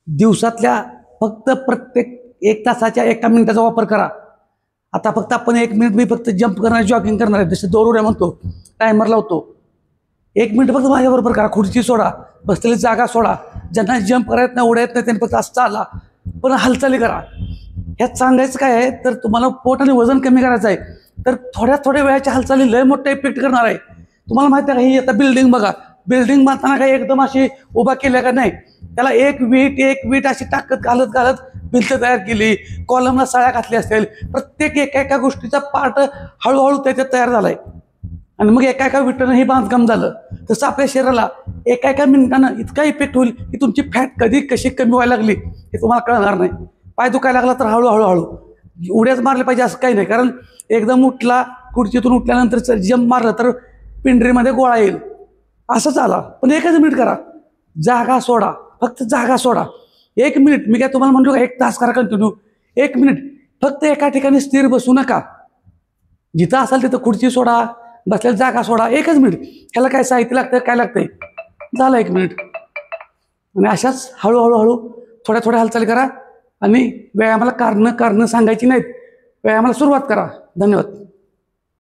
दिवसातल्या फक्त प्रत्येक 1 तासाच्या 1 मिनिटाचा वापर करा. आता फक्त आपण 1 मिनिट मी फक्त जंप करणार, जॉगिंग करणार आहे, जसं दोरउड्या म्हणतो, टायमर लावतो. 1 मिनिट फक्त माझ्याबरोबर करा. खुर्ची सोडा, बसलेली जागा सोडा. ज्यांना जंप करायत नाही, उड्या येत नाही, त्यांनी फक्त असं चाला, पण हालचाली करा. ह्यात सांगायचं काय आहे, तर तुम्हाला पोट आणि वजन कमी करायचं आहे, तर थोड्या वेळाच्या हालचाली लय मोठा इफेक्ट करणार आहे. तुम्हाला माहिती आहे का, ही आता बिल्डिंग बघा, बिल्डिंग बांधताना काही एकदम अशी उभा केल्या का नाही, त्याला एक वीट अशी टाकत घालत भिंत तयार केली, कॉलमला साळ्या घातल्या असतील, प्रत्येक एका गोष्टीचा पार्ट हळूहळू त्याच्यात तयार झालाय आणि मग एका विटानं हे बांधकाम झालं. तसं आपल्या शरीराला एका मिनिटानं इतका इफेक्ट होईल की तुमची फॅट कधी कशी कमी व्हायला लागली हे तुम्हाला कळणार नाही. पाय दुखायला लागला तर हळूहळू उड्याच मारले पाहिजे असं काही नाही, कारण एकदम उठला, खुर्चीतून उठल्यानंतर जंप मारलं तर पिंढरीमध्ये गोळा येईल. असंच आला. पण 1च मिनिट करा. जागा सोडा, फक्त जागा सोडा. 1 मिनिट. मी काय तुम्हाला म्हणतो का 1 तास करा कंटिन्यू? 1 मिनिट. फक्त एका ठिकाणी स्थिर बसू नका. जिथं असाल तिथं खुर्ची सोडा, बसलेली जागा सोडा. 1च मिनिट. ह्याला काय साहित्य लागतं, काय लागतंय, झालं 1 मिनिट. आणि अशाच हळूहळू थोड्या हालचाली करा आणि व्यायामाला कारणं सांगायची नाहीत. व्यायामाला सुरुवात करा. धन्यवाद.